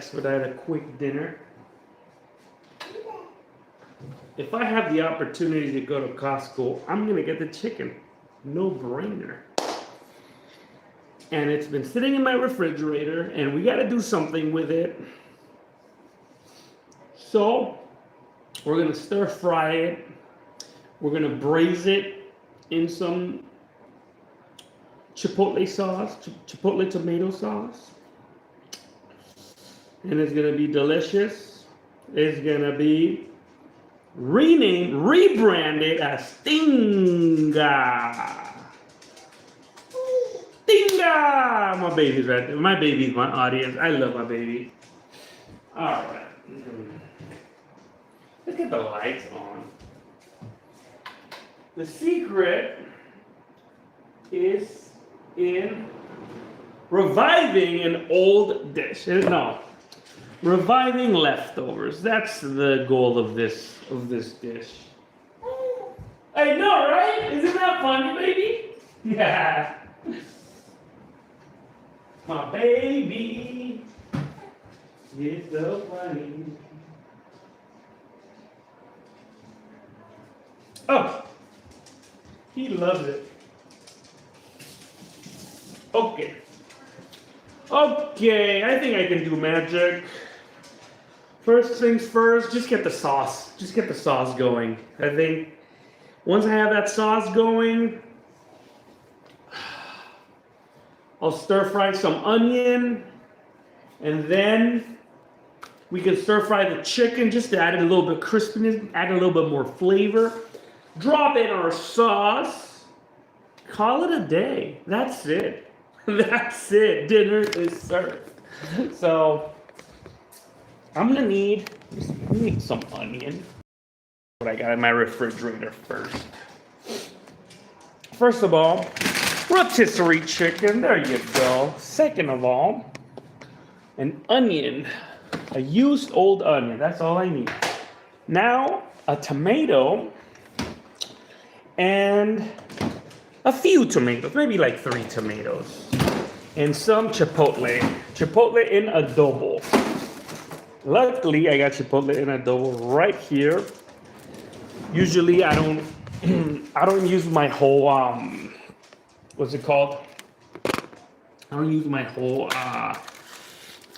expedite a quick dinner. If I have the opportunity to go to Costco, I'm gonna get the chicken. No brainer. And it's been sitting in my refrigerator, and we gotta do something with it. So, we're gonna stir fry it. We're gonna braise it in some chipotle sauce, chipotle tomato sauce. And it's gonna be delicious. It's gonna be rebranded as Tinga. Tinga! My baby's right there. My baby's my audience. I love my baby. Alright. Let's get the lights on. The secret is in reviving an old dish. No. Reviving leftovers. That's the goal of this dish. I know, right? Isn't that funny, baby? Yeah. My baby is so funny. Oh, he loves it. Okay. Okay, I think I can do magic. First things first, just get the sauce. Just get the sauce going. I think once I have that sauce going, I'll stir fry some onion, and then we can stir fry the chicken just to add a little bit of crispiness, add a little bit more flavor. Drop in our sauce. Call it a day. That's it. That's it. Dinner is served. So I'm gonna need some onion. What I got in my refrigerator first. First of all, rotisserie chicken. There you go. Second of all, an onion, a used old onion. That's all I need. Now a tomato and a few tomatoes, maybe like 3 tomatoes, and some chipotle. Chipotle in adobo. Luckily, I got chipotle in adobo right here. Usually, I don't use my whole what's it called? I don't use my whole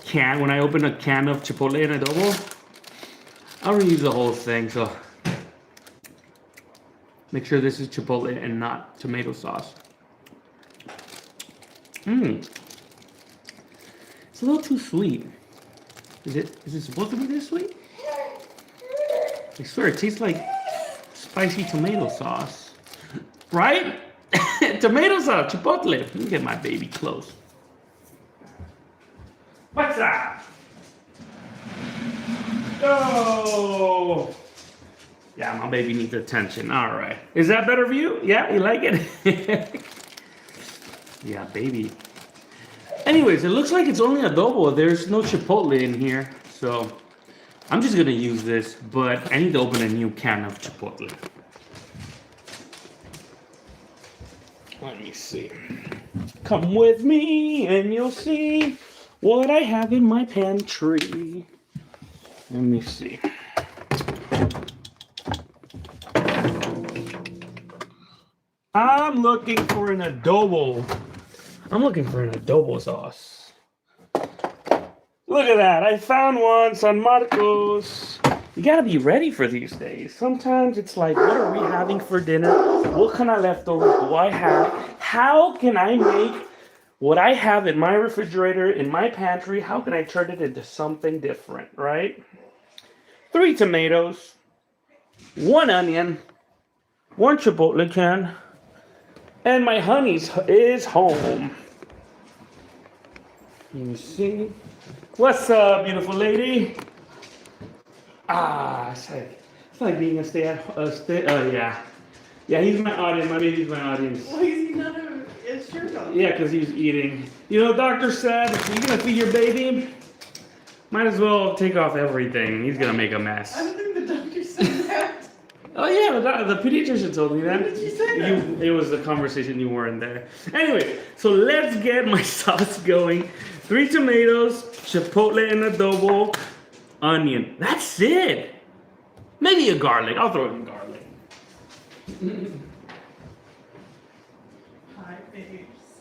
can. When I open a can of chipotle in adobo, I don't use the whole thing. So make sure this is chipotle and not tomato sauce. It's a little too sweet. Is it supposed to be this sweet? I swear it tastes like spicy tomato sauce. Right? Tomato sauce, chipotle. Let me get my baby close. What's that? Oh! Yeah, my baby needs attention. All right. Is that better for you? Yeah, you like it? Yeah, baby. Anyways, it looks like it's only adobo. There's no chipotle in here. So I'm just going to use this, but I need to open a new can of chipotle. Let me see. Come with me and you'll see what I have in my pantry. Let me see. I'm looking for an adobo. I'm looking for an adobo sauce. Look at that. I found one, San Marcos. You gotta be ready for these days. Sometimes it's like, what are we having for dinner? What kind of leftovers do I have? How can I make what I have in my refrigerator, in my pantry, how can I turn it into something different, right? 3 tomatoes, 1 onion, 1 chipotle can, and my honey is home. Let me see. What's up, beautiful lady? It's like being yeah. Yeah, he's my audience. My baby's my audience. Why is he not a shirt on? Yeah, because he's eating. You know, doctor said, if you're going to feed your baby, might as well take off everything. He's going to make a mess. I don't think the doctor said that. Oh, yeah, the pediatrician told me that. When did you say that? It was the conversation, you weren't there. Anyway, so let's get my sauce going. 3 tomatoes, chipotle and adobo, onion. That's it. Maybe a garlic. I'll throw in garlic. Hi, babes.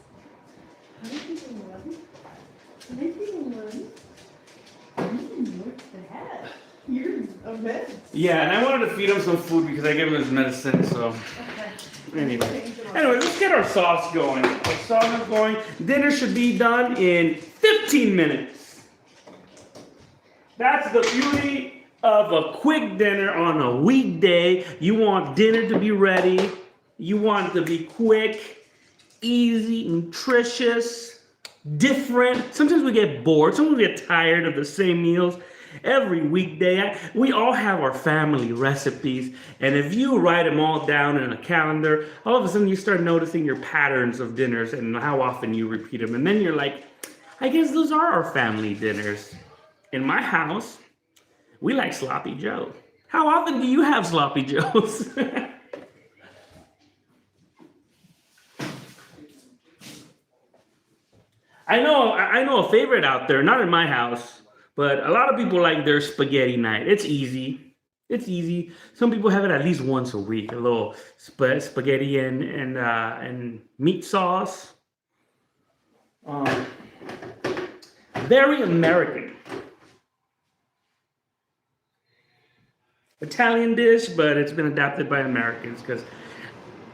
How many people run? How many people run? What's that? You're a mess. Yeah, and I wanted to feed him some food because I gave him his medicine, so. Okay. Anyway, let's get our sauce going. Our sauce is going. Dinner should be done in 15 minutes. That's the beauty of a quick dinner on a weekday. You want dinner to be ready. You want it to be quick, easy, nutritious, different. Sometimes we get bored. Sometimes we get tired of the same meals. Every weekday, we all have our family recipes, and if you write them all down in a calendar, all of a sudden you start noticing your patterns of dinners and how often you repeat them, and then you're like, I guess those are our family dinners. In my house, we like sloppy Joe. How often do you have sloppy Joes? I know a favorite out there, not in my house. But a lot of people like their spaghetti night. It's easy. It's easy. Some people have it at least once a week. A little spaghetti and meat sauce. Very American. Italian dish, but it's been adapted by Americans because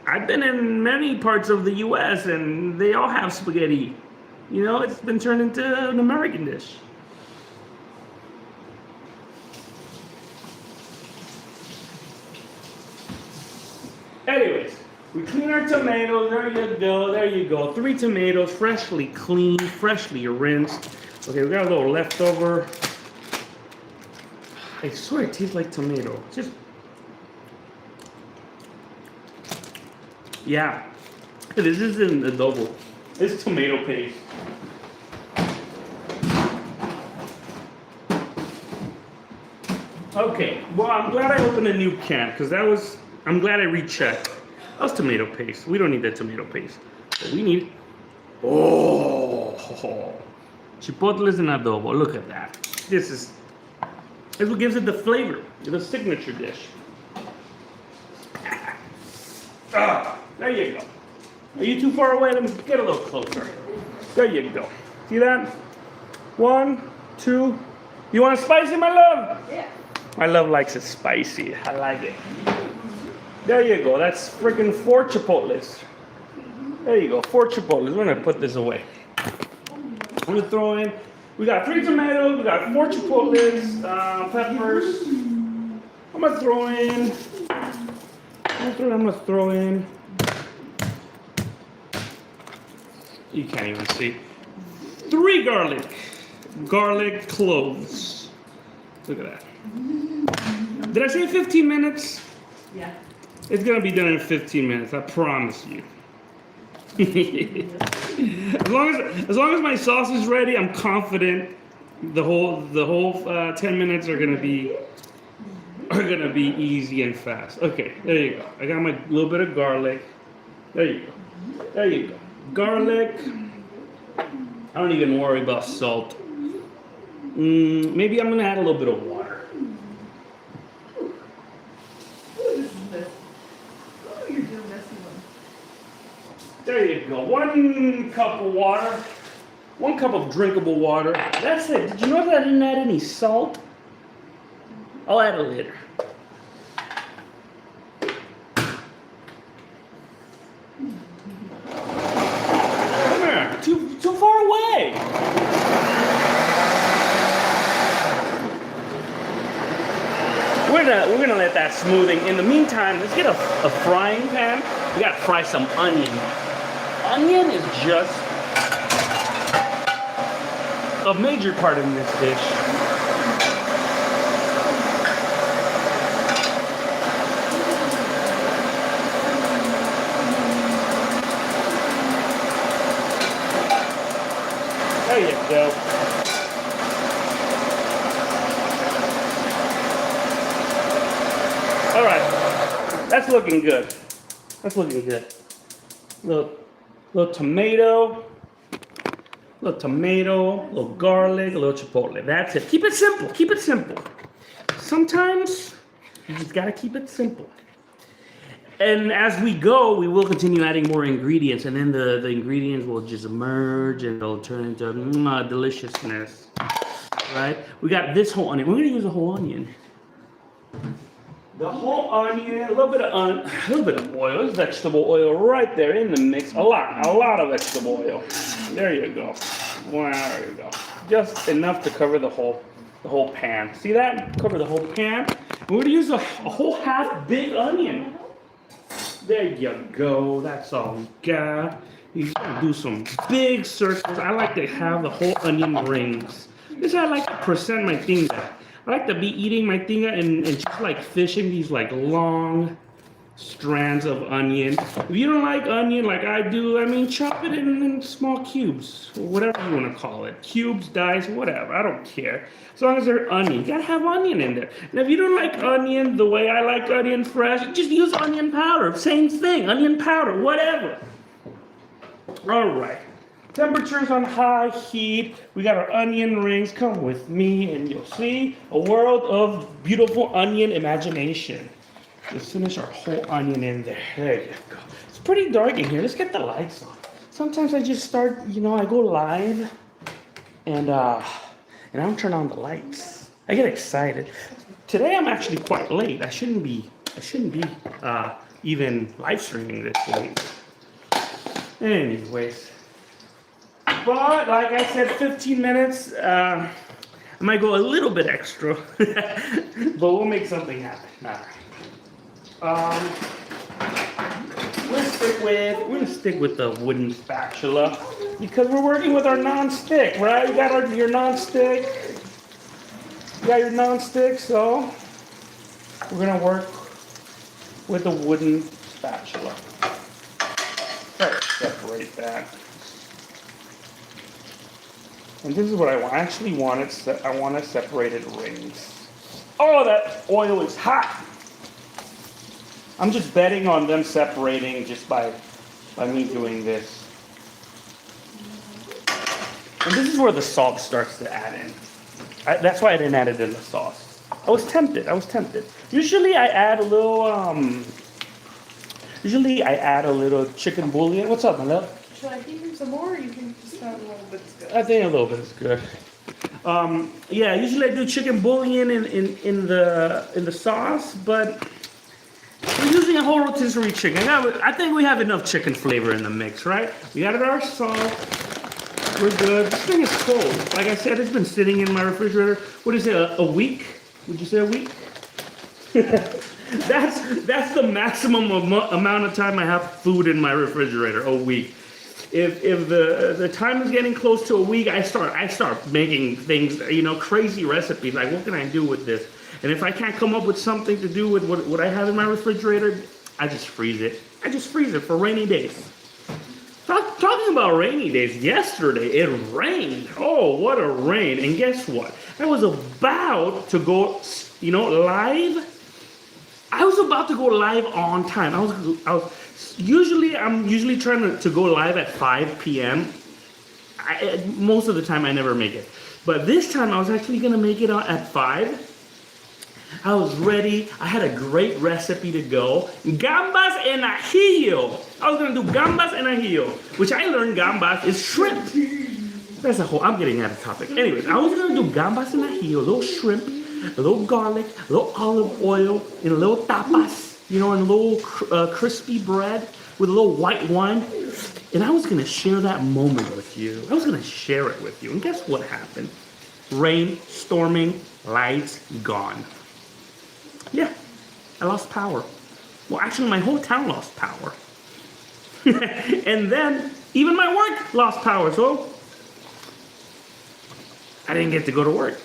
I've been in many parts of the U.S. and they all have spaghetti. You know, it's been turned into an American dish. Anyways, we clean our tomatoes. There you go. There you go. 3 tomatoes, freshly cleaned, freshly rinsed. Okay, we got a little leftover. I swear it tastes like tomato. Just, yeah. This isn't adobo. It's tomato paste. Okay, well, I'm glad I opened a new can because I'm glad I rechecked. That was tomato paste. We don't need that tomato paste. What we need, chipotles and adobo. Look at that. This is what gives it the flavor. The signature dish. There you go. Are you too far away? Let me get a little closer. There you go. See that? 1, 2. You want it spicy, my love? Yeah. My love likes it spicy. I like it. There you go. That's freaking 4 chipotles. There you go. 4 chipotles. We're gonna put this away. I'm gonna throw in. We got 3 tomatoes. We got 4 chipotles, peppers. I'm gonna throw in. You can't even see. 3 garlic cloves. Look at that. Did I say 15 minutes? Yeah. It's gonna be done in 15 minutes, I promise you. as long as my sauce is ready, I'm confident the whole 10 minutes are gonna be easy and fast. Okay, there you go. I got my little bit of garlic. There you go. Garlic. I don't even worry about salt. Maybe I'm gonna add a little bit of water. There you go. 1 cup of water. 1 cup of drinkable water. That's it. Did you notice I didn't add any salt? I'll add it later. Come here. Too far away. We're gonna let that smoothing. In the meantime, let's get a frying pan. We gotta fry some onion. Onion is just a major part in this dish. There you go. All right, that's looking good. Little tomato, A little tomato, a little garlic, a little chipotle. That's it. Keep it simple. Keep it simple. Sometimes you just gotta keep it simple. And as we go, we will continue adding more ingredients, and then the ingredients will just merge and they'll turn into deliciousness. Right? We got this whole onion. We're gonna use a whole onion. The whole onion, a little bit of oil, vegetable oil right there in the mix. A lot of vegetable oil. There you go. Wow, there you go. Just enough to cover the whole pan. See that? Cover the whole pan. We're gonna use a whole half big onion. There you go. That's all we got. You're gonna do some big circles. I like to have the whole onion rings. This is how I like to present my tinga. I like to be eating my tinga and just like fishing these like long strands of onion. If you don't like onion like I do, I mean, chop it in small cubes, or whatever you want to call it. Cubes, dice, whatever. I don't care. As long as they're onion. You gotta have onion in there. And if you don't like onion the way I like onion fresh, just use onion powder. Same thing. Onion powder, whatever. All right. Temperatures on high heat. We got our onion rings. Come with me and you'll see a world of beautiful onion imagination. Let's finish our whole onion in there. There you go. It's pretty dark in here. Let's get the lights on. Sometimes I just start, I go live and I don't turn on the lights. I get excited. Today I'm actually quite late. I shouldn't be even live streaming this late. Anyways. But like I said, 15 minutes. I might go a little bit extra, but we'll make something happen. All right. We're gonna stick with the wooden spatula because we're working with our non-stick, right? You got your non-stick. You got your non-stick, so we're gonna work with a wooden spatula. First, separate that. And this is what I want. I actually want it. I want it separated rings. Oh, that oil is hot. I'm just betting on them separating just by me doing this. And this is where the salt starts to add in. That's why I didn't add it in the sauce. I was tempted. Usually I add a little. Usually I add a little chicken bouillon. What's up, my love? Should I heat him some more, or you think just a little bit is good? I think a little bit is good. Yeah, usually I do chicken bouillon in the sauce, but we're using a whole rotisserie chicken. I think we have enough chicken flavor in the mix, right? We added our salt. We're good. This thing is cold. Like I said, it's been sitting in my refrigerator. What is it? A week? Would you say a week? That's the maximum amount of time I have food in my refrigerator. A week. If the time is getting close to a week, I start making things, crazy recipes. Like, what can I do with this? And if I can't come up with something to do with what I have in my refrigerator, I just freeze it. I just freeze it for rainy days. Talking about rainy days, yesterday it rained. Oh, what a rain. And guess what? I was about to go, live. I was about to go live on time. I'm usually trying to go live at 5 p.m. Most of the time I never make it. But this time I was actually going to make it at 5. I was ready. I had a great recipe to go. Gambas en ajillo. I was going to do gambas en ajillo, which I learned gambas is shrimp. That's I'm getting out of topic. Anyways, I was going to do gambas en ajillo, a little shrimp, a little garlic, a little olive oil, and a little tapas, and a little crispy bread with a little white wine. And I was going to share that moment with you. I was going to share it with you. And guess what happened? Rain, storming, lights gone. Yeah, I lost power. Well, actually, my whole town lost power. And then even my work lost power. So I didn't get to go to work.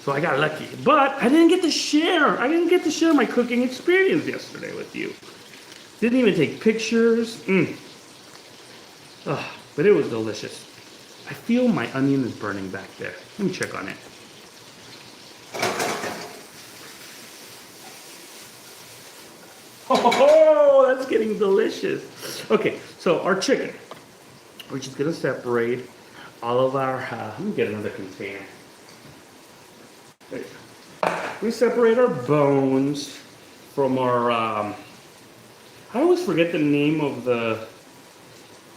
So I got lucky. But I didn't get to share. I didn't get to share my cooking experience yesterday with you. Didn't even take pictures. But it was delicious. I feel my onion is burning back there. Let me check on it. Oh, that's getting delicious. Okay, so our chicken. we're just gonna separate all of our. Let me get another container. We separate our bones from our. I always forget the name of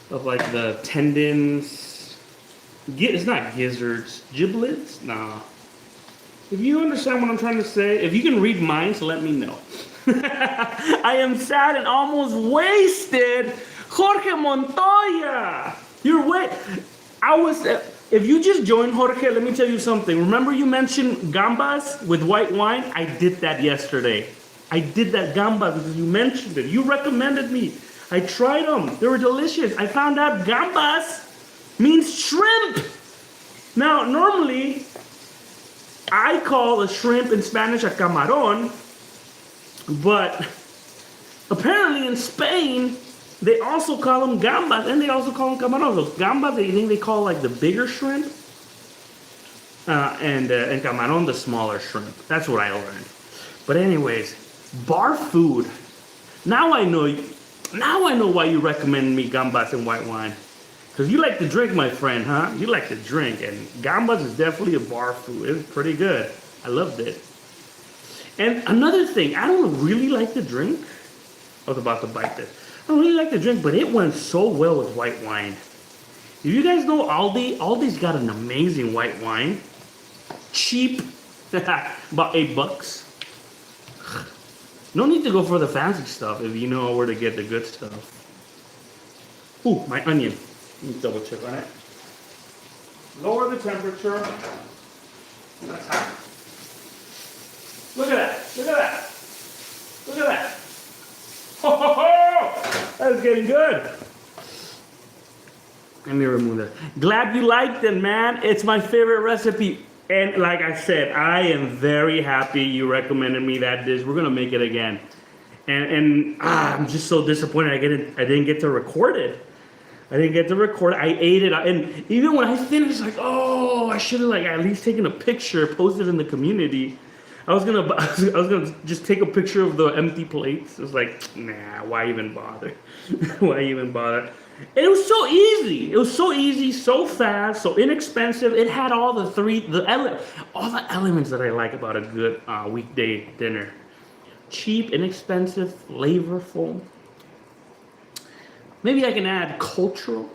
like the tendons. It's not gizzards, giblets. Nah. If you understand what I'm trying to say, if you can read minds, let me know. I am sad and almost wasted. Jorge Montoya, you're wait. I was. If you just joined, Jorge, let me tell you something. Remember you mentioned gambas with white wine? I did that yesterday. I did that gambas because you mentioned it. You recommended me. I tried them. They were delicious. I found out gambas means shrimp. Now, normally, I call a shrimp in Spanish a camarón, but apparently in Spain, they also call them gambas, and they also call them camarones. Those gambas, they think they call like the bigger shrimp, and camarón the smaller shrimp. That's what I learned. But anyways, bar food. Now I know why you recommend me gambas and white wine. Because you like to drink, my friend, huh? You like to drink, and gambas is definitely a bar food. It's pretty good. I loved it. And another thing, I don't really like to drink. I was about to bite this. I don't really like to drink, but it went so well with white wine. If you guys know Aldi, Aldi's got an amazing white wine. Cheap, about $8. No need to go for the fancy stuff if you know where to get the good stuff. Ooh, my onion. Let me double check on it. Lower the temperature. That's hot. Look at that. Look at that. Look at that. Ho, ho, ho! That is getting good. Let me remove that. Glad you liked it, man. It's my favorite recipe. And like I said, I am very happy you recommended me that dish. We're going to make it again. And I'm just so disappointed I didn't get to record it. I didn't get to record it. I ate it. And even when I finished, like, oh, I should have like at least taken a picture, posted in the community. I was gonna just take a picture of the empty plates. It was like, nah, why even bother? Why even bother? And it was so easy. It was so easy, so fast, so inexpensive. It had all the elements that I like about a good weekday dinner. Cheap, inexpensive, flavorful. Maybe I can add cultural,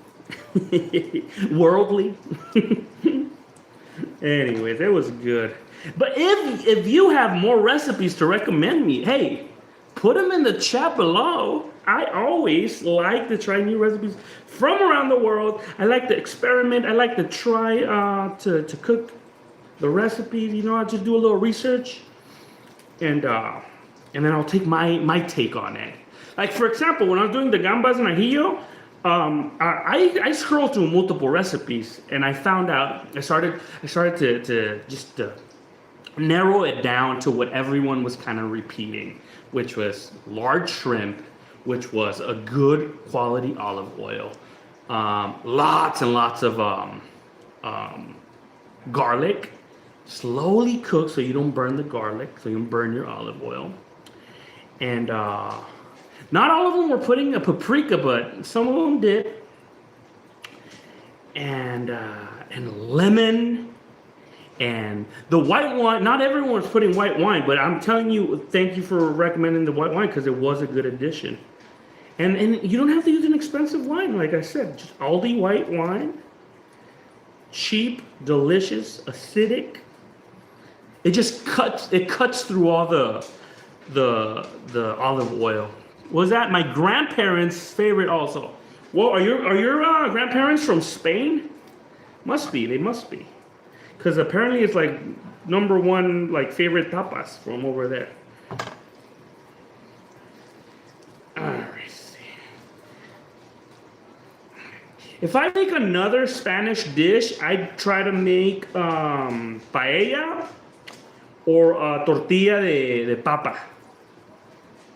worldly. Anyways, it was good. But if you have more recipes to recommend me, hey, put them in the chat below. I always like to try new recipes from around the world. I like to experiment. I like to try to cook the recipes. You know, I just do a little research, and then I'll take my take on it. Like for example, when I was doing the gambas and ajillo, I scrolled through multiple recipes, and I found out I started to just narrow it down to what everyone was kind of repeating, which was large shrimp, which was a good quality olive oil, lots and lots of garlic, slowly cooked so you don't burn the garlic, so you don't burn your olive oil, and not all of them were putting a paprika, but some of them did, and lemon. And the white wine, not everyone was putting white wine, but I'm telling you, thank you for recommending the white wine because it was a good addition. And you don't have to use an expensive wine, like I said, just Aldi white wine, cheap, delicious, acidic. It just cuts through all the olive oil. Was that my grandparents' favorite also? Well, are your grandparents from Spain? Must be, they must be. Because apparently it's like #1 like favorite tapas from over there. Alright. If I make another Spanish dish, I'd try to make paella or tortilla de papa.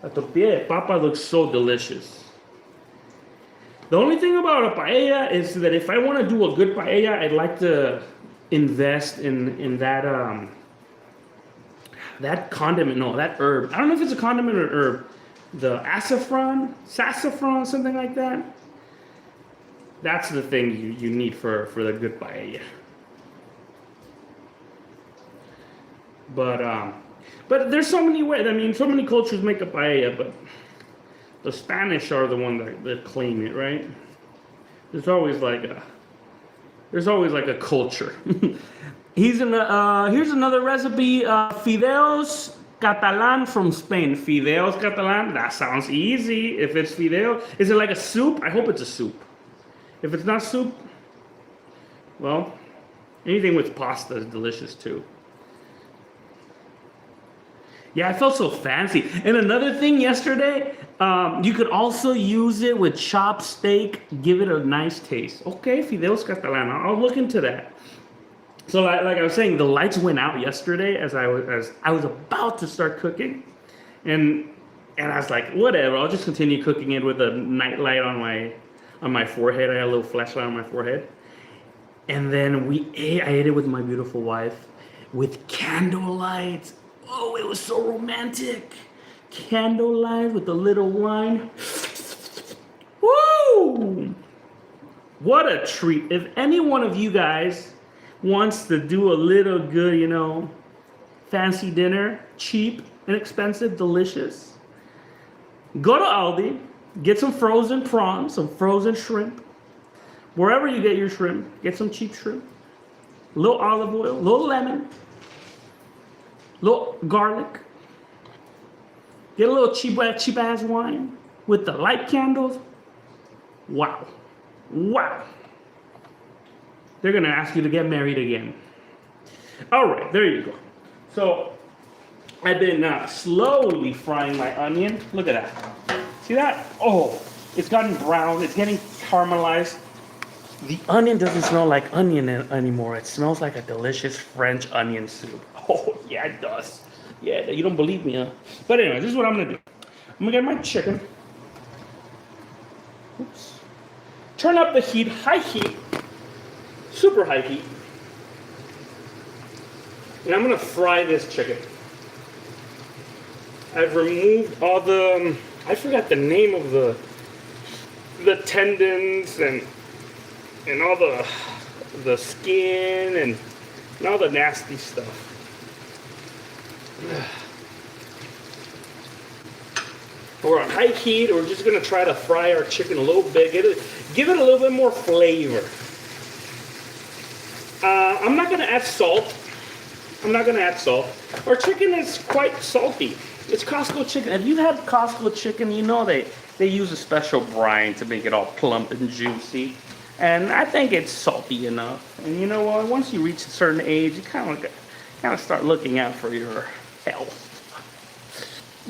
A tortilla de papa looks so delicious. The only thing about a paella is that if I want to do a good paella, I'd like to invest in that condiment, no, that herb. I don't know if it's a condiment or herb. The sassafras, something like that. That's the thing you need for the good paella. But there's so many ways. I mean, so many cultures make a paella, but the Spanish are the one that claim it, right? There's always like a culture. Here's another recipe: fideos catalan from Spain. Fideos catalan. That sounds easy. If it's fideo, is it like a soup? I hope it's a soup. If it's not soup, well, anything with pasta is delicious too. Yeah, I felt so fancy. And another thing yesterday, you could also use it with chopped steak, give it a nice taste. Okay, fideos catalan. I'll look into that. So, like I was saying, the lights went out yesterday as I was about to start cooking, and I was like, whatever. I'll just continue cooking it with a night light on my forehead. I had a little flashlight on my forehead, and then I ate it with my beautiful wife with candlelight. Oh, it was so romantic. Candlelight with a little wine. Woo! What a treat. If any one of you guys wants to do a little good, fancy dinner, cheap, inexpensive, delicious, go to Aldi, get some frozen prawns, some frozen shrimp. Wherever you get your shrimp, get some cheap shrimp. A little olive oil, a little lemon. Little garlic. Get a little cheap ass wine with the light candles. Wow. Wow. They're gonna ask you to get married again. All right, there you go. So I've been slowly frying my onion. Look at that. See that? Oh, it's gotten brown. It's getting caramelized. The onion doesn't smell like onion anymore. It smells like a delicious French onion soup. Oh, yeah, it does. Yeah, you don't believe me, huh? But anyway, this is what I'm going to do. I'm going to get my chicken. Oops. Turn up the heat, high heat, super high heat. And I'm going to fry this chicken. I've removed all I forgot the name of the tendons and all the skin and all the nasty stuff. We're on high heat. We're just gonna try to fry our chicken a little bit, give it a little bit more flavor. I'm not gonna add salt. Our chicken is quite salty. It's Costco chicken. If you've had Costco chicken, you know they use a special brine to make it all plump and juicy. And I think it's salty enough. And you know what? Once you reach a certain age, you kind of start looking out for your health.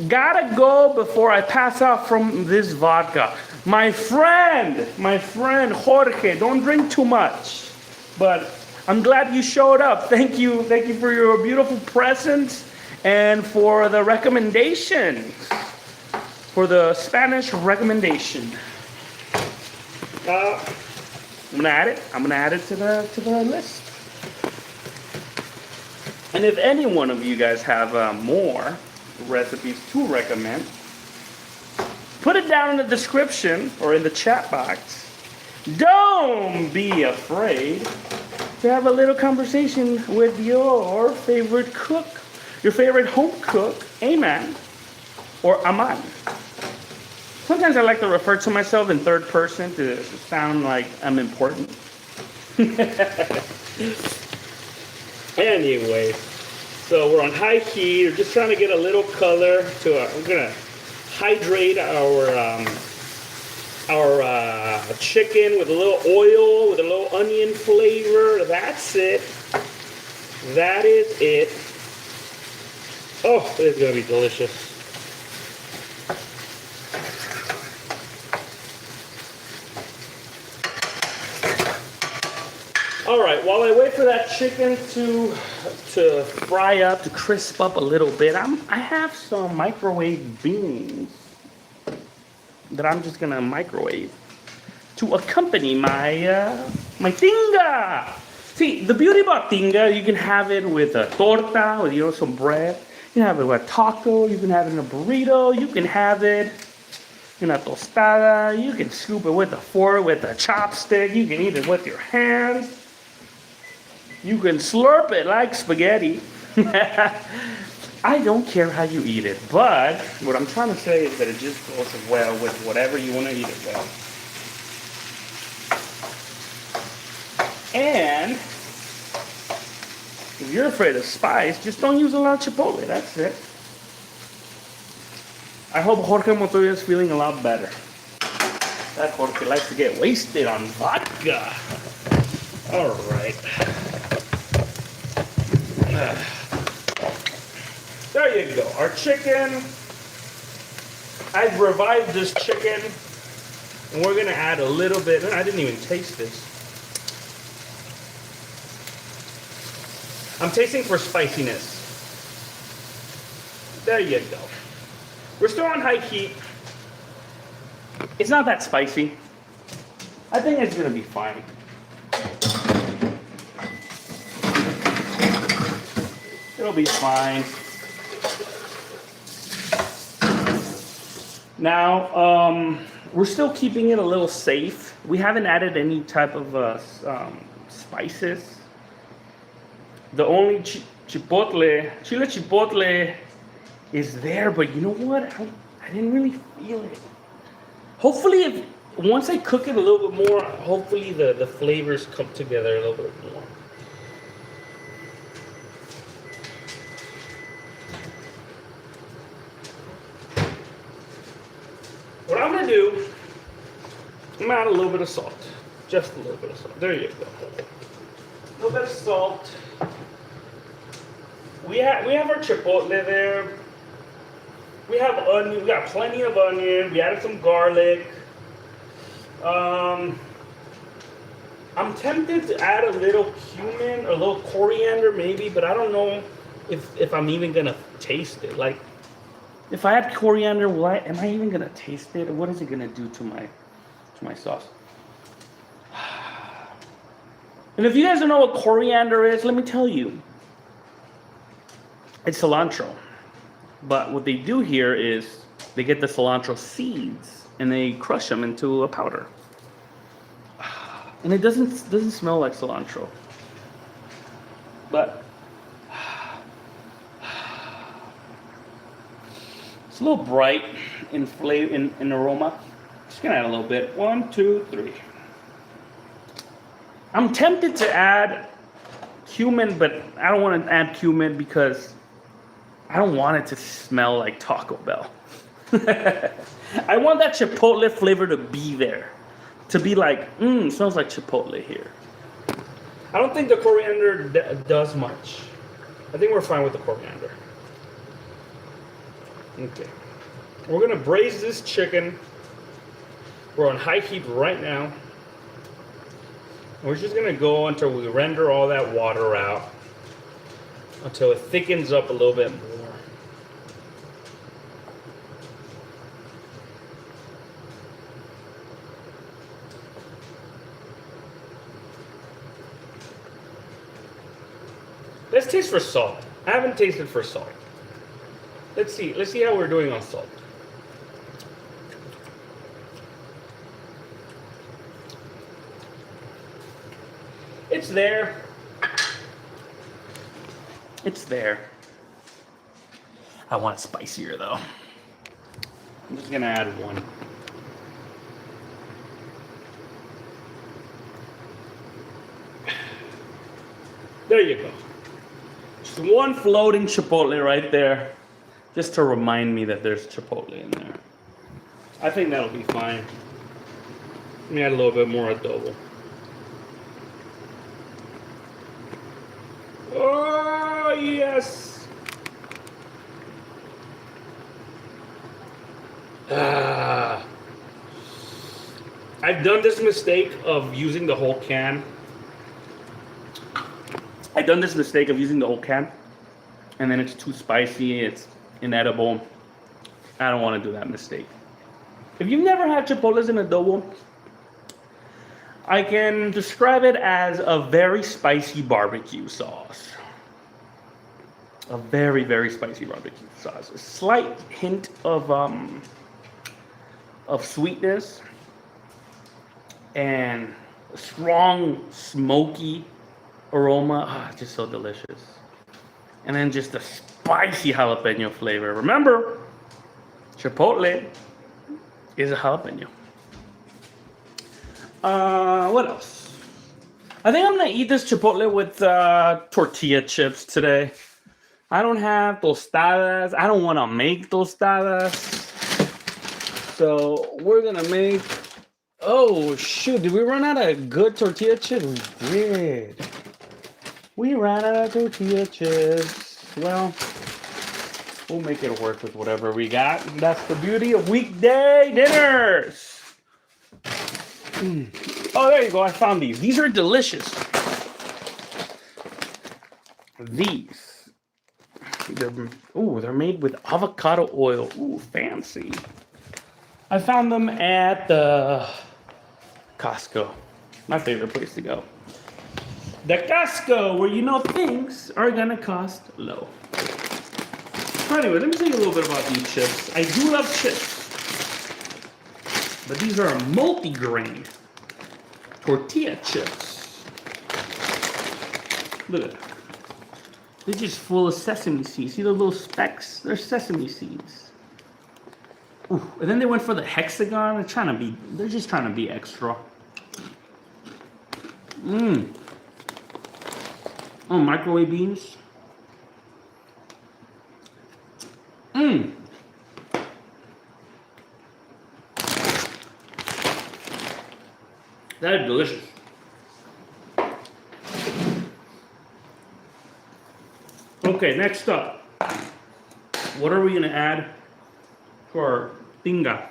Gotta go before I pass out from this vodka. My friend Jorge, don't drink too much. But I'm glad you showed up. Thank you for your beautiful presence and for the recommendation, for the Spanish recommendation. I'm gonna add it to the list. And if any one of you guys have more recipes to recommend, put it down in the description or in the chat box. Don't be afraid to have a little conversation with your favorite cook, your favorite home cook, Aman or Aman. Sometimes I like to refer to myself in third person to sound like I'm important. Anyway, so we're on high heat. We're just trying to get a little color to we're gonna hydrate our chicken with a little oil, with a little onion flavor. That's it. That is it. Oh, it's gonna be delicious. All right, while I wait for that chicken to fry up, to crisp up a little bit, I have some microwave beans that I'm just gonna microwave to accompany my Tinga. See, the beauty about Tinga, you can have it with a torta, with some bread. You can have it with a taco. You can have it in a burrito. You can have it Una tostada. You can scoop it with a fork, with a chopstick. You can eat it with your hands. You can slurp it like spaghetti. I don't care how you eat it, but what I'm trying to say is that it just goes well with whatever you want to eat it well. And if you're afraid of spice, just don't use a lot of chipotle. That's it. I hope Jorge Montoya is feeling a lot better. That Jorge likes to get wasted on vodka. All right. There you go. Our chicken. I've revived this chicken. And we're going to add a little bit. I didn't even taste this. I'm tasting for spiciness. There you go. We're still on high heat. It's not that spicy. I think it's going to be fine. It'll be fine. Now, we're still keeping it a little safe. We haven't added any type of spices. The only chile chipotle is there, but you know what? I didn't really feel it. Hopefully, once I cook it a little bit more, hopefully the flavors come together a little bit more. What I'm gonna do, I'm gonna add a little bit of salt. Just a little bit of salt. There you go. A little bit of salt. We have our chipotle there. We have onion. We got plenty of onion. We added some garlic. I'm tempted to add a little cumin, or a little coriander maybe, but I don't know if I'm even gonna taste it. Like, if I add coriander, am I even gonna taste it? Or what is it gonna do to my sauce? And if you guys don't know what coriander is, let me tell you. It's cilantro. But what they do here is they get the cilantro seeds and they crush them into a powder. And it doesn't smell like cilantro. But it's a little bright in flavor, in aroma. Just gonna add a little bit. 1, 2, 3. I'm tempted to add cumin, but I don't want to add cumin because I don't want it to smell like Taco Bell. I want that chipotle flavor to be there. To be like, it smells like chipotle here. I don't think the coriander does much. I think we're fine with the coriander. Okay. We're going to braise this chicken. We're on high heat right now. We're just going to go until we render all that water out. Until it thickens up a little bit more. Let's taste for salt. I haven't tasted for salt. Let's see how we're doing on salt. It's there. It's there. I want it spicier though. I'm just gonna add 1. There you go. Just 1 floating chipotle right there. Just to remind me that there's chipotle in there. I think that'll be fine. Let me add a little bit more adobo. Oh, yes. I've done this mistake of using the whole can. And then it's too spicy, it's inedible. I don't want to do that mistake. If you've never had chipotles in adobo, I can describe it as a very spicy barbecue sauce. A very, very spicy barbecue sauce. A slight hint of of sweetness and strong smoky aroma. Ah, just so delicious. And then just the spicy jalapeno flavor. Remember, chipotle is a jalapeno. What else? I think I'm gonna eat this chipotle with tortilla chips today. I don't have tostadas. I don't want to make tostadas. So we're gonna make. Oh shoot! Did we run out of good tortilla chips? We did. We ran out of tortilla chips. Well, we'll make it work with whatever we got. That's the beauty of weekday dinners. Oh, there you go. I found these. These are delicious. These. They're made with avocado oil. Ooh, fancy. I found them at the Costco. My favorite place to go. The Costco, where you know things are gonna cost low. So anyway, let me tell you a little bit about these chips. I do love chips, but these are multi-grain tortilla chips. Look at that. They're just full of sesame seeds. See the little specks? They're sesame seeds. Ooh, and then they went for the hexagon. They're just trying to be extra. Oh, microwave beans. That is delicious. Okay, next up. What are we gonna add to our Tinga?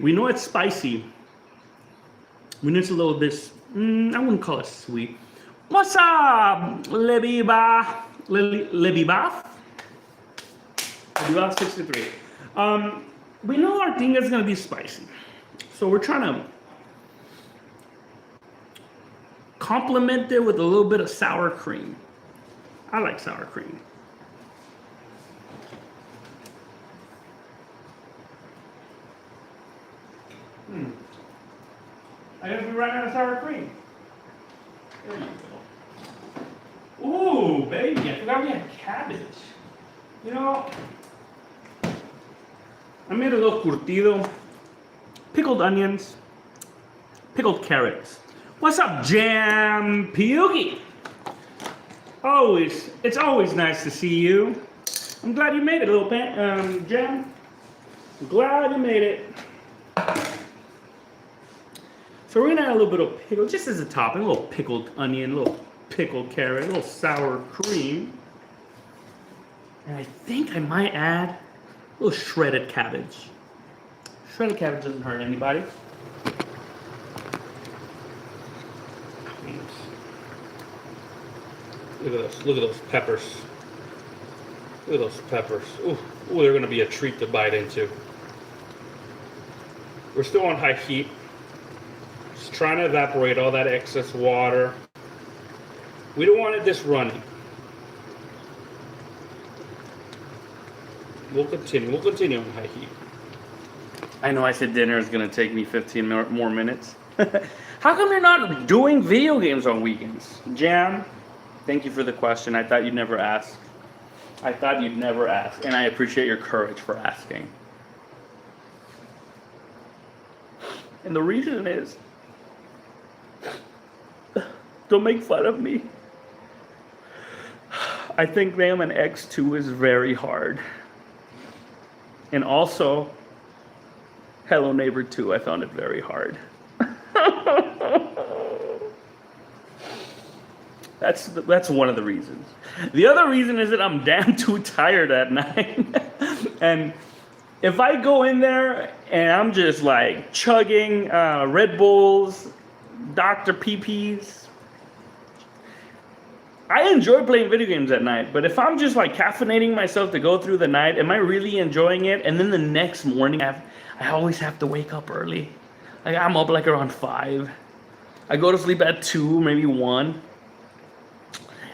We know it's spicy. We know it's a little bit, I wouldn't call it sweet. What's up, Lebibaf? Lebibaf 63. We know our Tinga is gonna be spicy. So we're trying to complement it with a little bit of sour cream. I like sour cream. I guess we ran out of sour cream. There you go. Ooh, baby, I forgot we had cabbage. You know, I made a little curtido, pickled onions, pickled carrots. What's up, Jam Piugi? It's always nice to see you. I'm glad you made it, little Jam. I'm glad you made it. So we're gonna add a little bit of pickle, just as a topping, a little pickled onion, a little pickled carrot, a little sour cream. And I think I might add a little shredded cabbage. Shredded cabbage doesn't hurt anybody. Look at this. Look at those peppers. Look at those peppers. Ooh, they're going to be a treat to bite into. We're still on high heat. Just trying to evaporate all that excess water. We don't want it this runny. We'll continue on high heat. I know I said dinner is going to take me 15 more minutes. How come you're not doing video games on weekends? Jam, thank you for the question. I thought you'd never ask. And I appreciate your courage for asking. And the reason is, don't make fun of me. I think them and X2 is very hard. And also, Hello Neighbor 2, I found it very hard. That's one of the reasons. The other reason is that I'm damn too tired at night. And if I go in there and I'm just like chugging Red Bulls, Dr. PPs, I enjoy playing video games at night, but if I'm just like caffeinating myself to go through the night, am I really enjoying it? And then the next morning, I always have to wake up early. Like I'm up like around 5. I go to sleep at 2, maybe 1.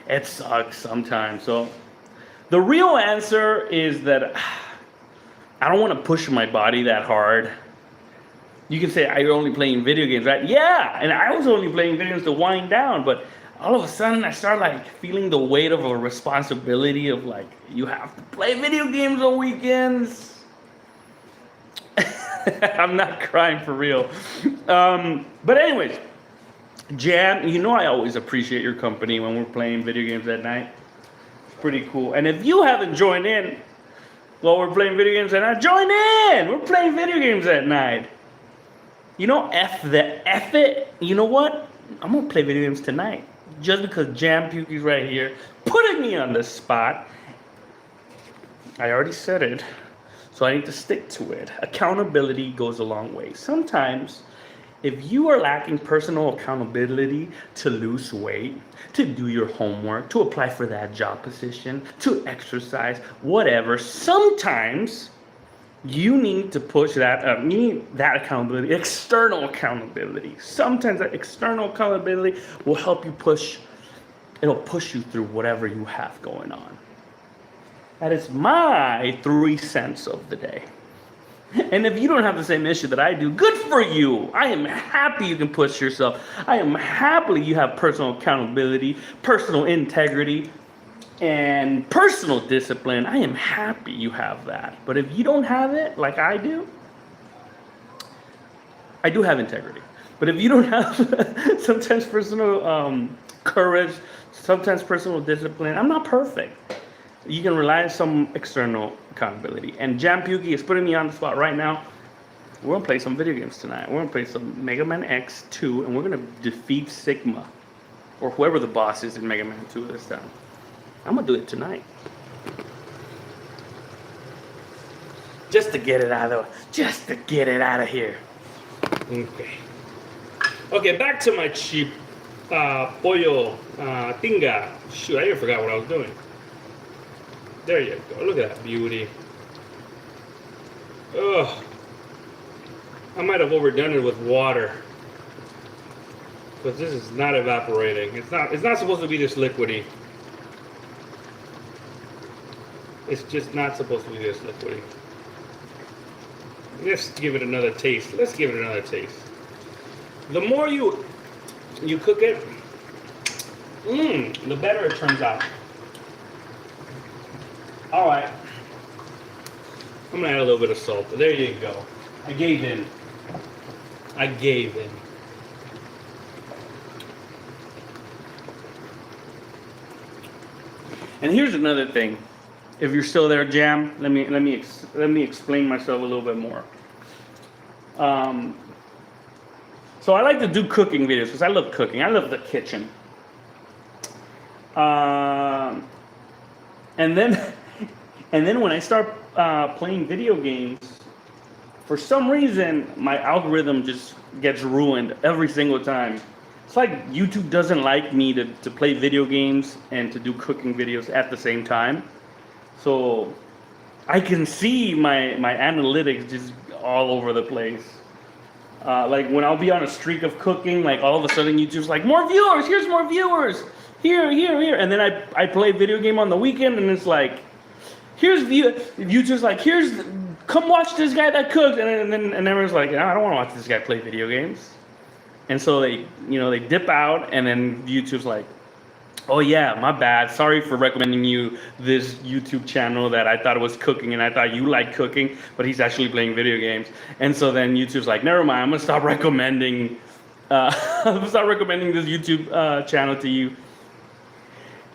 It sucks sometimes. So the real answer is that I don't want to push my body that hard. You can say, "You're only playing video games, right?" Yeah, and I was only playing video games to wind down, but all of a sudden I started like feeling the weight of a responsibility of like, you have to play video games on weekends. I'm not crying for real. But anyways, Jan, you know I always appreciate your company when we're playing video games at night. It's pretty cool. And if you haven't joined in while we're playing video games at night, join in! We're playing video games at night. You know, F it. You know what? I'm gonna play video games tonight. Just because Jam Pukey's right here, putting me on the spot. I already said it, so I need to stick to it. Accountability goes a long way. Sometimes, if you are lacking personal accountability to lose weight, to do your homework, to apply for that job position, to exercise, whatever, sometimes you need to push that, you need that accountability, external accountability. Sometimes that external accountability will help you push, it'll push you through whatever you have going on. That is my 3 cents of the day. And if you don't have the same issue that I do, good for you. I am happy you can push yourself. I am happy you have personal accountability, personal integrity, and personal discipline. I am happy you have that. But if you don't have it, like I do have integrity. But if you don't have sometimes personal courage, sometimes personal discipline, I'm not perfect. You can rely on some external accountability. And Jam Pukey is putting me on the spot right now. We're gonna play some video games tonight. We're gonna play some Mega Man X2, and we're gonna defeat Sigma, or whoever the boss is in Mega Man 2 this time. I'm gonna do it tonight. Just to get it out of here. Okay. Okay, back to my cheap pollo tinga. Shoot, I even forgot what I was doing. There you go. Look at that beauty. Ugh. I might have overdone it with water, because this is not evaporating. It's not supposed to be this liquidy. It's just not supposed to be this liquidy. Let's give it another taste. The more you cook it, the better it turns out. All right. I'm gonna add a little bit of salt. There you go. I gave in. And here's another thing. If you're still there, Jam, let me explain myself a little bit more. So I like to do cooking videos because I love cooking. I love the kitchen. And then when I start playing video games, for some reason my algorithm just gets ruined every single time. It's like YouTube doesn't like me to play video games and to do cooking videos at the same time. So I can see my analytics just all over the place. Like when I'll be on a streak of cooking, like all of a sudden YouTube's like, more viewers, here's more viewers. Here. And then I play video game on the weekend and it's like, YouTube's like, come watch this guy that cooked. And then everyone's like, I don't want to watch this guy play video games. And so they dip out, and then YouTube's like, oh yeah, my bad. Sorry for recommending you this YouTube channel that I thought was cooking and I thought you liked cooking, but he's actually playing video games. And so then YouTube's like, never mind, I'm gonna stop recommending this YouTube channel to you.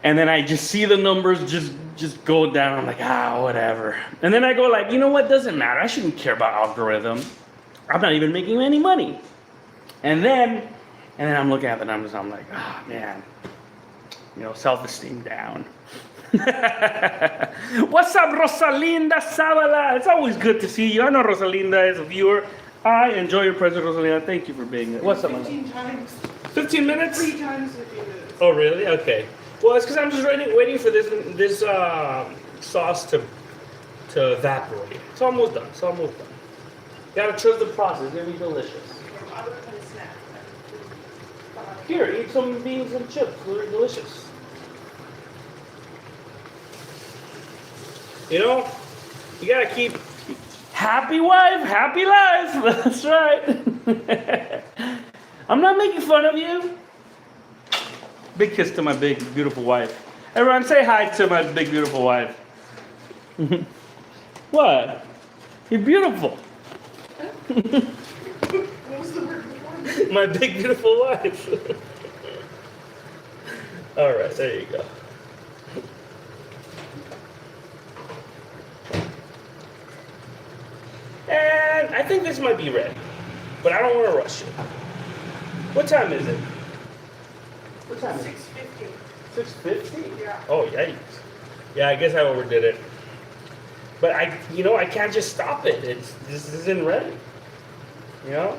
And then I just see the numbers just go down. I'm like, whatever. And then I go like, you know what? Doesn't matter. I shouldn't care about algorithm. I'm not even making any money. And then I'm looking at the numbers. I'm like, man, self-esteem down. What's up, Rosalinda Zavala? It's always good to see you. I know Rosalinda is a viewer. I enjoy your presence, Rosalinda. Thank you for being there. What's up, 15 times. 15 minutes? 3 times 15 minutes. Oh, really? Okay. Well, it's because I'm just waiting for this sauce to evaporate. It's almost done. Gotta trust the process. It's gonna be delicious. I would put a snack. Here, eat some beans and chips. They're delicious. You gotta keep happy wife, happy life. That's right. I'm not making fun of you. Big kiss to my big, beautiful wife. Everyone say hi to my big, beautiful wife. What? You're beautiful. What was the word before? My big, beautiful wife. All right, there you go. And I think this might be ready, but I don't want to rush it. What time is it? What time is it? 6:50. 6:50? Yeah. Oh, yikes. Yeah, I guess I overdid it. But I can't just stop it. This isn't ready. You know?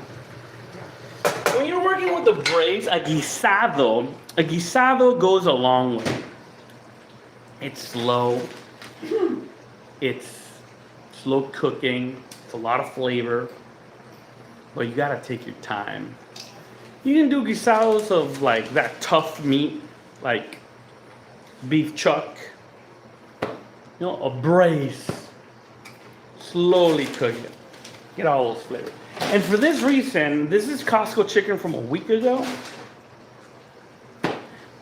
When you're working with the braise, a guisado goes a long way. It's slow. It's slow cooking. It's a lot of flavor. But you gotta take your time. You can do guisados of like that tough meat, like beef chuck. You know, a braise. Slowly cook it. Get all those flavors. And for this reason, this is Costco chicken from a week ago.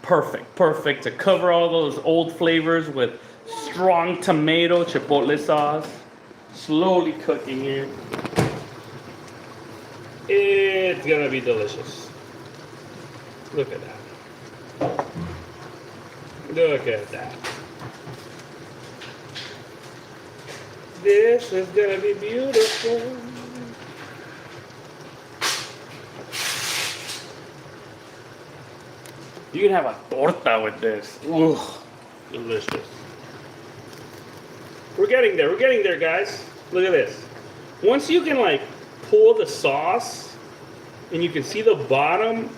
Perfect to cover all those old flavors with strong tomato chipotle sauce. Slowly cooking it. It's gonna be delicious. Look at that. Look at that. This is gonna be beautiful. You can have a torta with this. Ooh, delicious. We're getting there, guys. Look at this. Once you can like pull the sauce and you can see the bottom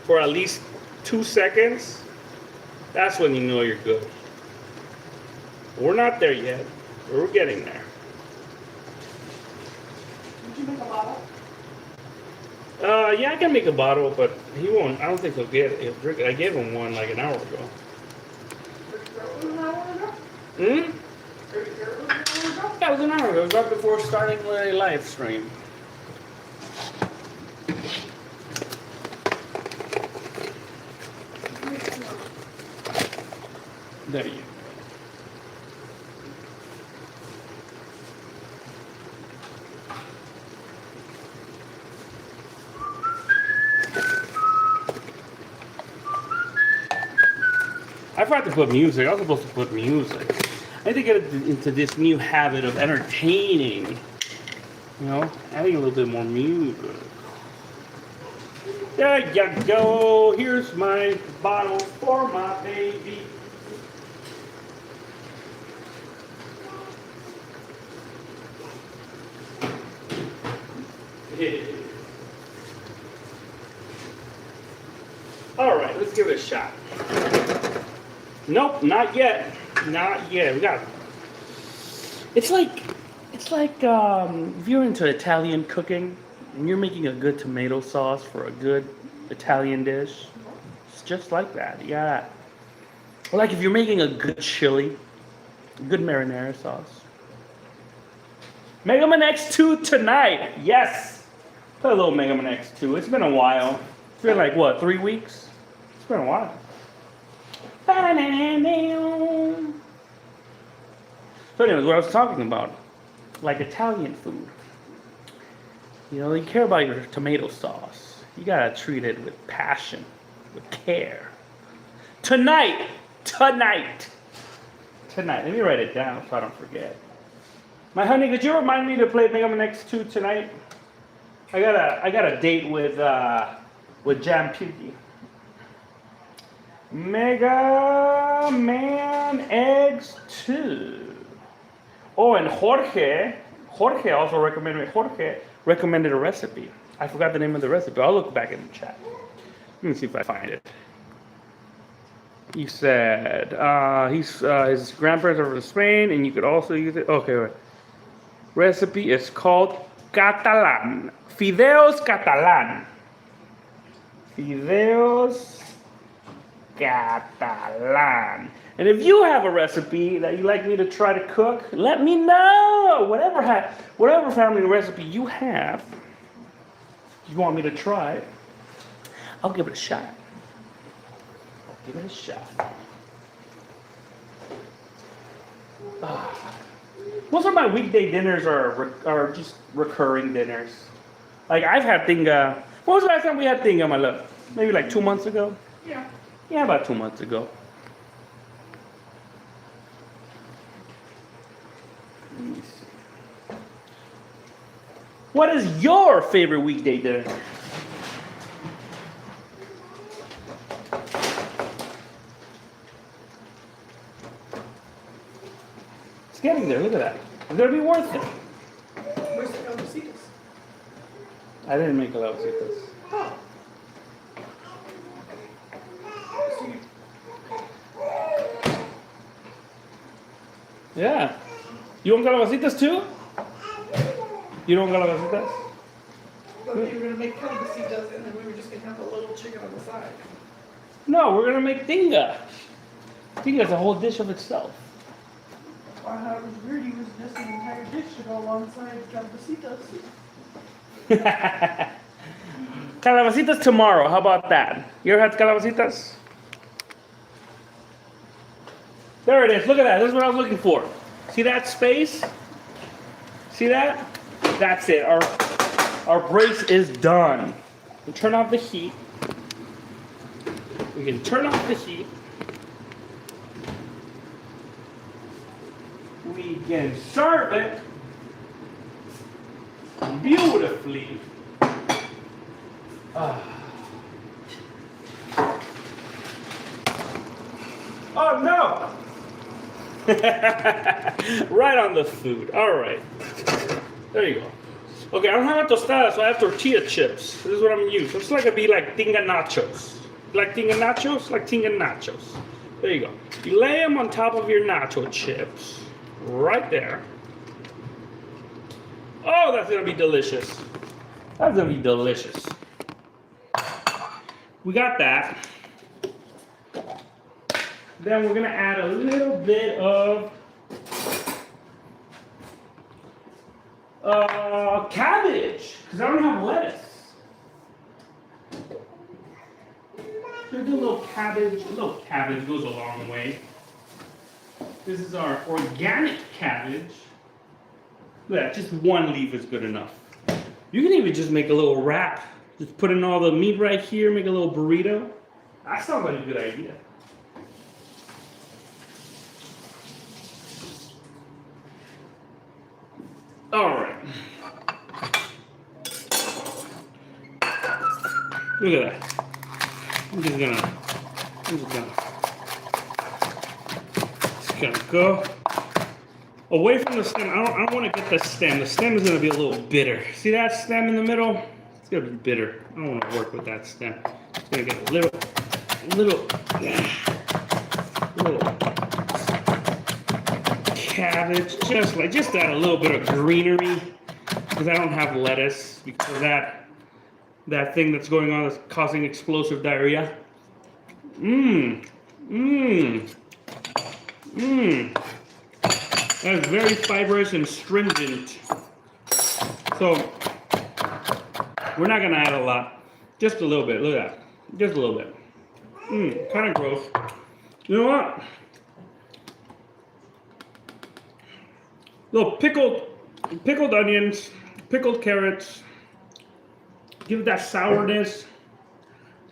for at least 2 seconds, that's when you know you're good. We're not there yet, but we're getting there. Did you make a bottle? Yeah, I can make a bottle, but he won't. I don't think he'll get it. He'll drink it. I gave him one like an hour ago. Hmm? Yeah, it was an hour ago. It was right before starting the live stream. There you go. I forgot to put music. I was supposed to put music. I need to get into this new habit of entertaining. You know, adding a little bit more music. There you go. Here's my bottle for my baby. All right, let's give it a shot. Nope, not yet. Not yet. We got. It's like if you're into Italian cooking and you're making a good tomato sauce for a good Italian dish. It's just like that. Yeah. Or like if you're making a good chili, good marinara sauce. Mega Man X2 tonight. Yes. Play a little Mega Man X2. It's been a while. It's been like what, 3 weeks? It's been a while. So anyways, what I was talking about, like Italian food. You know, you care about your tomato sauce. You gotta treat it with passion, with care. Tonight. Let me write it down so I don't forget. My honey, could you remind me to play Mega Man X2 tonight? I got a date with Jam Pukey. Mega Man X2. Oh, and Jorge also recommended a recipe. I forgot the name of the recipe. I'll look back in the chat. Let me see if I find it. He said his grandparents are from Spain, and you could also use it. Okay, wait. Recipe is called Catalan. Fideos Catalan. Fideos Catalan. And if you have a recipe that you'd like me to try to cook, let me know. Whatever family recipe you have, You want me to try it? I'll give it a shot. Give it a shot. Most of my weekday dinners are just recurring dinners. Like I've had Tinga. When was the last time we had Tinga, my love? Maybe like 2 months ago? Yeah. Yeah, about 2 months ago. Let me see. What is your favorite weekday dinner? It's getting there. Look at that. It's gonna be worth it. Where's the calabacitas? I didn't make calabacitas. Oh. Yeah. You want calabacitas too? You don't want calabacitas? Well, you were gonna make calabacitas and then we were just gonna have a little chicken on the side. No, we're gonna make Tinga. Tinga's a whole dish of itself. I thought it was weird. He was just an entire dish to go alongside calabacitas. Calabacitas tomorrow. How about that? You ever had calabacitas? There it is. Look at that. This is what I was looking for. See that space? See that? That's it. Our brace is done. We turn off the heat. We can turn off the heat. We can serve it beautifully. Oh no! Right on the food. All right. There you go. Okay, I don't have a tostada, so I have tortilla chips. This is what I'm gonna use. Looks like it'd be like Tinga nachos. Like Tinga nachos? Like Tinga nachos. There you go. You lay them on top of your nacho chips. Right there. Oh, that's gonna be delicious. That's gonna be delicious. We got that. Then we're gonna add a little bit of cabbage, because I don't have lettuce. So do a little cabbage. A little cabbage goes a long way. This is our organic cabbage. Look at that, just one leaf is good enough. You can even just make a little wrap. Just put in all the meat right here, make a little burrito. That sounds like a good idea. All right. Look at that. I'm just gonna go away from the stem. I don't want to get the stem. The stem is gonna be a little bitter. See that stem in the middle? It's gonna be bitter. I don't want to work with that stem. It's gonna get a little cabbage, just add a little bit of greenery, because I don't have lettuce because of that thing that's going on that's causing explosive diarrhea. That is very fibrous and stringent. So we're not gonna add a lot, just a little bit. Look at that, just a little bit. Kind of gross. You know what? Little pickled onions, pickled carrots. Give it that sourness.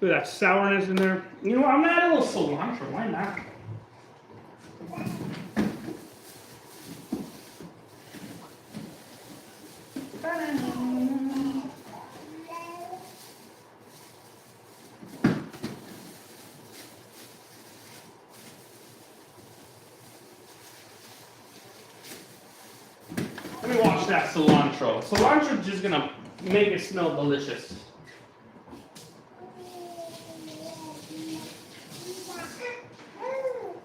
Give that sourness in there. You know what? I'm gonna add a little cilantro. Why not? Let me wash that cilantro. Cilantro's just gonna make it smell delicious.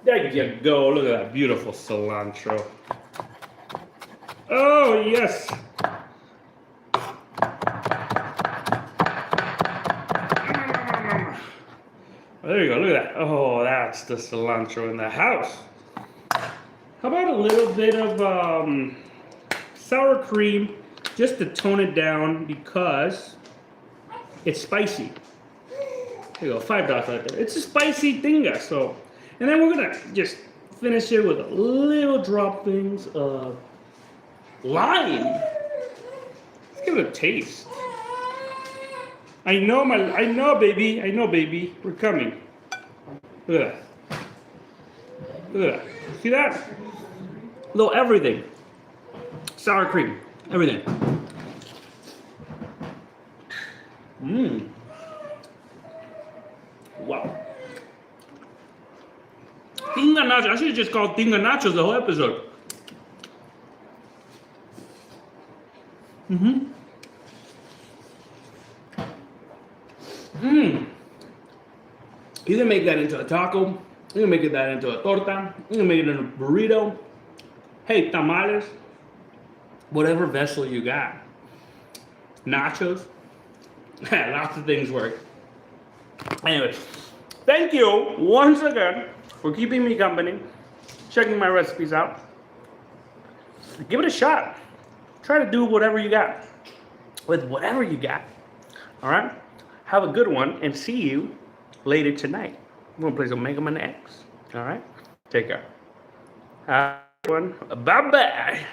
There you go. Look at that beautiful cilantro. Oh, yes. There you go. Look at that. Oh, that's the cilantro in the house. How about a little bit of sour cream just to tone it down, because It's spicy. There you go, $5 right there. It's a spicy Tinga. So, and then we're gonna just finish it with a little droppings of lime. Let's give it a taste. I know, baby. We're coming. Look at that. Look at that. See that? Little everything. Sour cream. Everything. Mmm. Wow. Tinga nachos. I should have just called Tinga nachos the whole episode. Mm-hmm. Mmm. You can make that into a taco. You can make that into a torta. You can make it into a burrito. Hey, tamales. Whatever vessel you got. Nachos. Lots of things work. Anyway, thank you once again for keeping me company, checking my recipes out. Give it a shot. Try to do whatever you got with whatever you got. All right? Have a good one and see you later tonight. I'm going to play some Mega Man X. All right? Take care. Have a good one. Bye-bye.